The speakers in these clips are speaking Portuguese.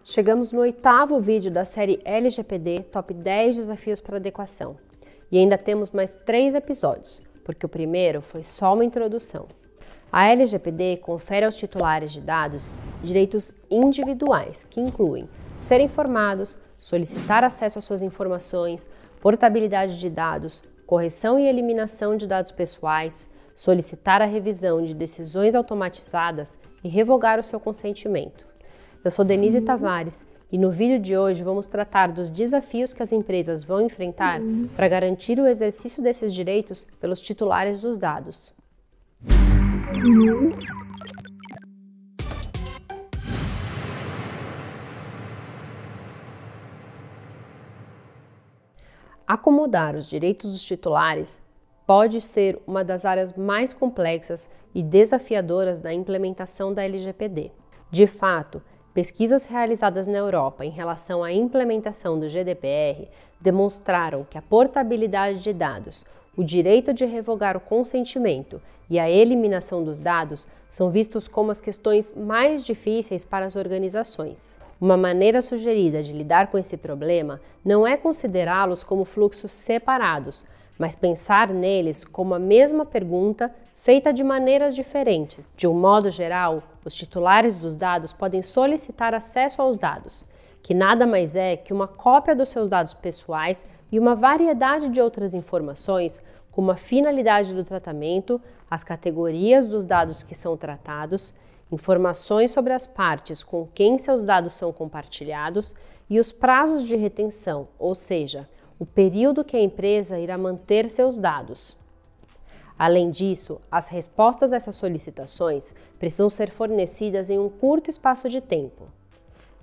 Chegamos no 8º vídeo da série LGPD Top 10 Desafios para Adequação. E ainda temos mais 3 episódios, porque o primeiro foi só uma introdução. A LGPD confere aos titulares de dados direitos individuais, que incluem ser informados, solicitar acesso às suas informações, portabilidade de dados, correção e eliminação de dados pessoais, solicitar a revisão de decisões automatizadas e revogar o seu consentimento. Eu sou Denise Tavares e no vídeo de hoje vamos tratar dos desafios que as empresas vão enfrentar para garantir o exercício desses direitos pelos titulares dos dados. Acomodar os direitos dos titulares pode ser uma das áreas mais complexas e desafiadoras da implementação da LGPD. De fato, pesquisas realizadas na Europa em relação à implementação do GDPR demonstraram que a portabilidade de dados, o direito de revogar o consentimento e a eliminação dos dados são vistos como as questões mais difíceis para as organizações. Uma maneira sugerida de lidar com esse problema não é considerá-los como fluxos separados, mas pensar neles como a mesma pergunta feita de maneiras diferentes. De um modo geral, os titulares dos dados podem solicitar acesso aos dados, que nada mais é que uma cópia dos seus dados pessoais e uma variedade de outras informações, como a finalidade do tratamento, as categorias dos dados que são tratados, informações sobre as partes com quem seus dados são compartilhados e os prazos de retenção, ou seja, o período que a empresa irá manter seus dados. Além disso, as respostas a essas solicitações precisam ser fornecidas em um curto espaço de tempo.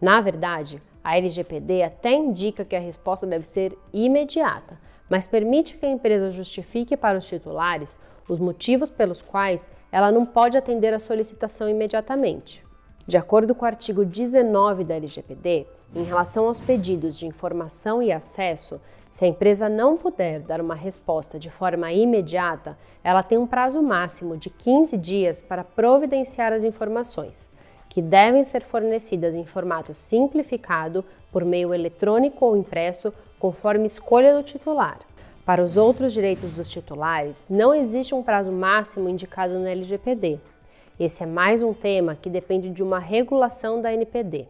Na verdade, a LGPD até indica que a resposta deve ser imediata, mas permite que a empresa justifique para os titulares os motivos pelos quais ela não pode atender a solicitação imediatamente. De acordo com o artigo 19 da LGPD, em relação aos pedidos de informação e acesso, se a empresa não puder dar uma resposta de forma imediata, ela tem um prazo máximo de 15 dias para providenciar as informações, que devem ser fornecidas em formato simplificado, por meio eletrônico ou impresso, conforme escolha do titular. Para os outros direitos dos titulares, não existe um prazo máximo indicado na LGPD. Esse é mais um tema que depende de uma regulação da NPD.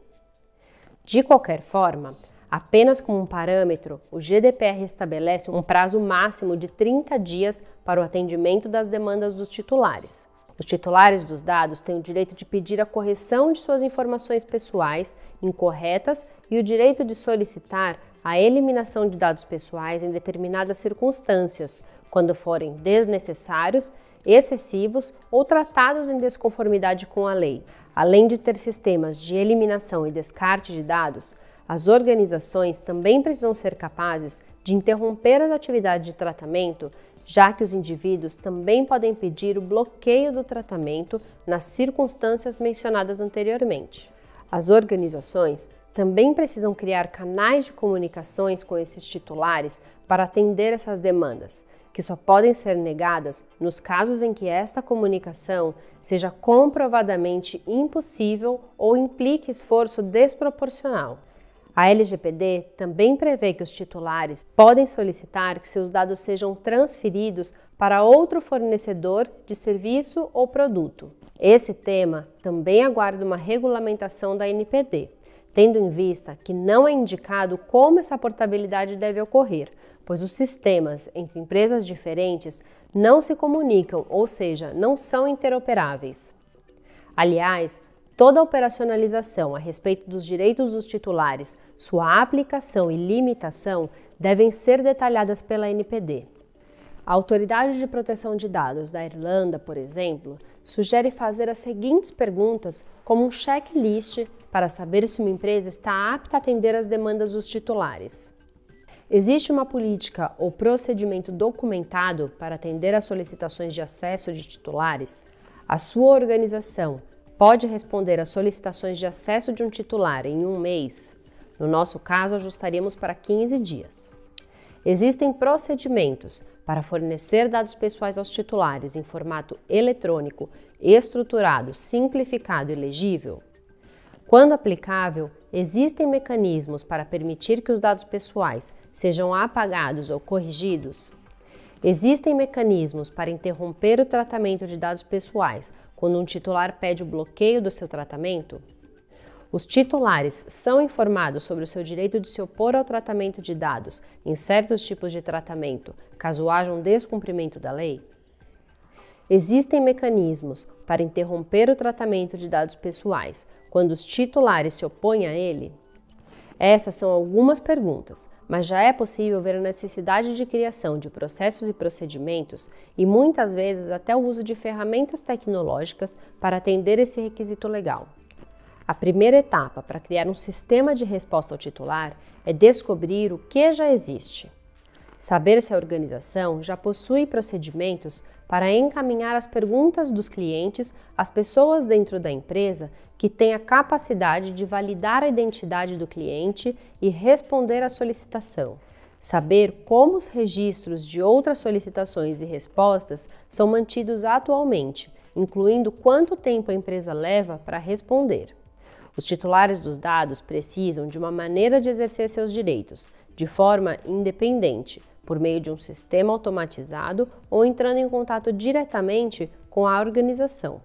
De qualquer forma, apenas como um parâmetro, o GDPR estabelece um prazo máximo de 30 dias para o atendimento das demandas dos titulares. Os titulares dos dados têm o direito de pedir a correção de suas informações pessoais incorretas e o direito de solicitar a eliminação de dados pessoais em determinadas circunstâncias, quando forem desnecessários, excessivos ou tratados em desconformidade com a lei. Além de ter sistemas de eliminação e descarte de dados, as organizações também precisam ser capazes de interromper as atividades de tratamento, já que os indivíduos também podem pedir o bloqueio do tratamento nas circunstâncias mencionadas anteriormente. As organizações também precisam criar canais de comunicações com esses titulares para atender essas demandas, que só podem ser negadas nos casos em que esta comunicação seja comprovadamente impossível ou implique esforço desproporcional. A LGPD também prevê que os titulares podem solicitar que seus dados sejam transferidos para outro fornecedor de serviço ou produto. Esse tema também aguarda uma regulamentação da NPD, tendo em vista que não é indicado como essa portabilidade deve ocorrer, pois os sistemas entre empresas diferentes não se comunicam, ou seja, não são interoperáveis. Aliás, toda a operacionalização a respeito dos direitos dos titulares, sua aplicação e limitação devem ser detalhadas pela NPD. A Autoridade de Proteção de Dados da Irlanda, por exemplo, sugere fazer as seguintes perguntas como um checklist para saber se uma empresa está apta a atender às demandas dos titulares. Existe uma política ou procedimento documentado para atender às solicitações de acesso de titulares? A sua organização pode responder às solicitações de acesso de um titular em um mês? No nosso caso, ajustaríamos para 15 dias. Existem procedimentos para fornecer dados pessoais aos titulares em formato eletrônico, estruturado, simplificado e legível? Quando aplicável, existem mecanismos para permitir que os dados pessoais sejam apagados ou corrigidos? Existem mecanismos para interromper o tratamento de dados pessoais quando um titular pede o bloqueio do seu tratamento? Os titulares são informados sobre o seu direito de se opor ao tratamento de dados em certos tipos de tratamento, caso haja um descumprimento da lei? Existem mecanismos para interromper o tratamento de dados pessoais quando os titulares se opõem a ele? Essas são algumas perguntas, mas já é possível ver a necessidade de criação de processos e procedimentos e muitas vezes até o uso de ferramentas tecnológicas para atender esse requisito legal. A primeira etapa para criar um sistema de resposta ao titular é descobrir o que já existe. Saber se a organização já possui procedimentos para encaminhar as perguntas dos clientes às pessoas dentro da empresa que têm a capacidade de validar a identidade do cliente e responder à solicitação. Saber como os registros de outras solicitações e respostas são mantidos atualmente, incluindo quanto tempo a empresa leva para responder. Os titulares dos dados precisam de uma maneira de exercer seus direitos, de forma independente, por meio de um sistema automatizado ou entrando em contato diretamente com a organização.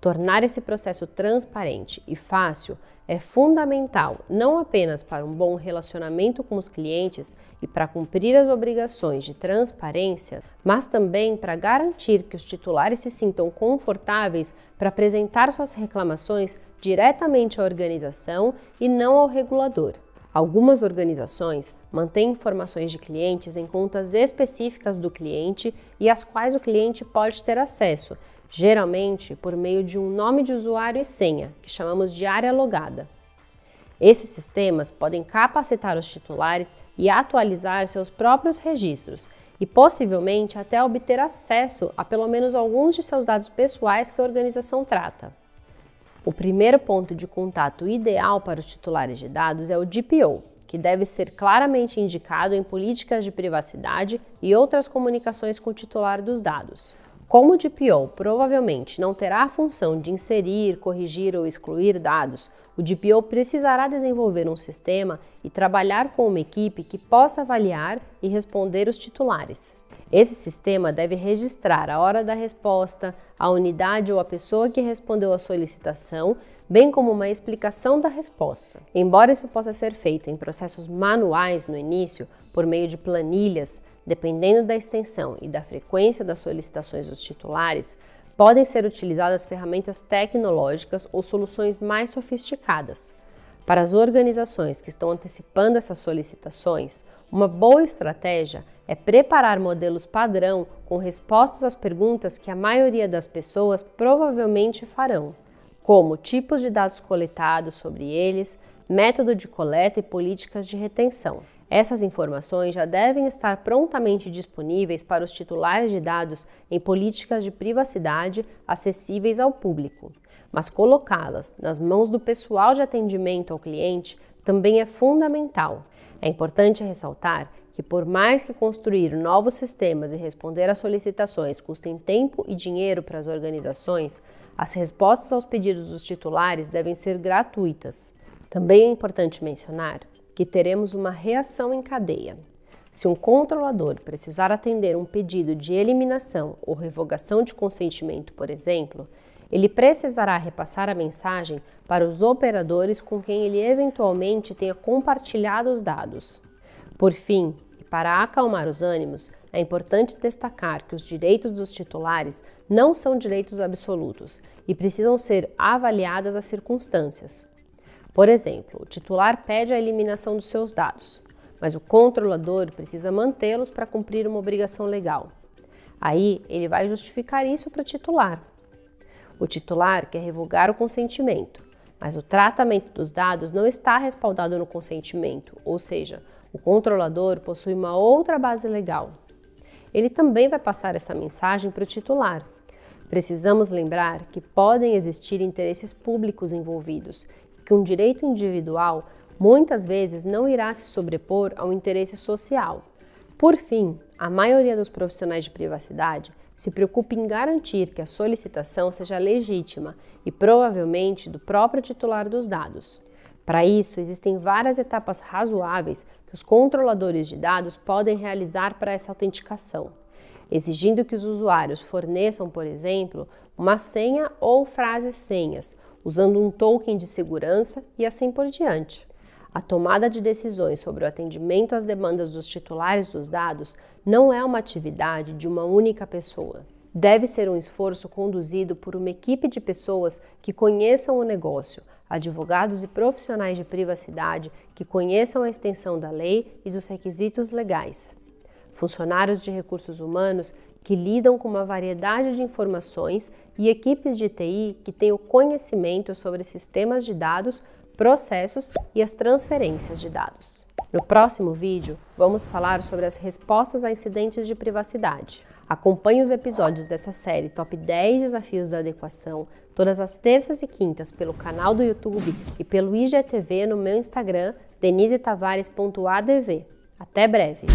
Tornar esse processo transparente e fácil é fundamental não apenas para um bom relacionamento com os clientes e para cumprir as obrigações de transparência, mas também para garantir que os titulares se sintam confortáveis para apresentar suas reclamações diretamente à organização e não ao regulador. Algumas organizações mantêm informações de clientes em contas específicas do cliente e às quais o cliente pode ter acesso, geralmente por meio de um nome de usuário e senha, que chamamos de área logada. Esses sistemas podem capacitar os titulares e atualizar seus próprios registros e possivelmente até obter acesso a pelo menos alguns de seus dados pessoais que a organização trata. O primeiro ponto de contato ideal para os titulares de dados é o DPO, que deve ser claramente indicado em políticas de privacidade e outras comunicações com o titular dos dados. Como o DPO provavelmente não terá a função de inserir, corrigir ou excluir dados, o DPO precisará desenvolver um sistema e trabalhar com uma equipe que possa avaliar e responder os titulares. Esse sistema deve registrar a hora da resposta, a unidade ou a pessoa que respondeu à solicitação, bem como uma explicação da resposta. Embora isso possa ser feito em processos manuais no início, por meio de planilhas, dependendo da extensão e da frequência das solicitações dos titulares, podem ser utilizadas ferramentas tecnológicas ou soluções mais sofisticadas. Para as organizações que estão antecipando essas solicitações, uma boa estratégia é preparar modelos padrão com respostas às perguntas que a maioria das pessoas provavelmente farão, como tipos de dados coletados sobre eles, método de coleta e políticas de retenção. Essas informações já devem estar prontamente disponíveis para os titulares de dados em políticas de privacidade acessíveis ao público, mas colocá-las nas mãos do pessoal de atendimento ao cliente também é fundamental. É importante ressaltar que, por mais que construir novos sistemas e responder às solicitações custem tempo e dinheiro para as organizações, as respostas aos pedidos dos titulares devem ser gratuitas. Também é importante mencionar que teremos uma reação em cadeia. Se um controlador precisar atender um pedido de eliminação ou revogação de consentimento, por exemplo, ele precisará repassar a mensagem para os operadores com quem ele eventualmente tenha compartilhado os dados. Por fim, e para acalmar os ânimos, é importante destacar que os direitos dos titulares não são direitos absolutos e precisam ser avaliadas as circunstâncias. Por exemplo, o titular pede a eliminação dos seus dados, mas o controlador precisa mantê-los para cumprir uma obrigação legal. Aí, ele vai justificar isso para o titular. O titular quer revogar o consentimento, mas o tratamento dos dados não está respaldado no consentimento, ou seja, o controlador possui uma outra base legal. Ele também vai passar essa mensagem para o titular. Precisamos lembrar que podem existir interesses públicos envolvidos, que um direito individual muitas vezes não irá se sobrepor ao interesse social. Por fim, a maioria dos profissionais de privacidade se preocupe em garantir que a solicitação seja legítima e provavelmente do próprio titular dos dados. Para isso, existem várias etapas razoáveis que os controladores de dados podem realizar para essa autenticação, exigindo que os usuários forneçam, por exemplo, uma senha ou frases-senhas, usando um token de segurança e assim por diante. A tomada de decisões sobre o atendimento às demandas dos titulares dos dados não é uma atividade de uma única pessoa. Deve ser um esforço conduzido por uma equipe de pessoas que conheçam o negócio, advogados e profissionais de privacidade que conheçam a extensão da lei e dos requisitos legais, funcionários de recursos humanos que lidam com uma variedade de informações e equipes de TI que têm o conhecimento sobre sistemas de dados, processos e as transferências de dados. No próximo vídeo, vamos falar sobre as respostas a incidentes de privacidade. Acompanhe os episódios dessa série Top 10 Desafios da Adequação todas as terças e quintas pelo canal do YouTube e pelo IGTV no meu Instagram, denisetavares.adv. Até breve!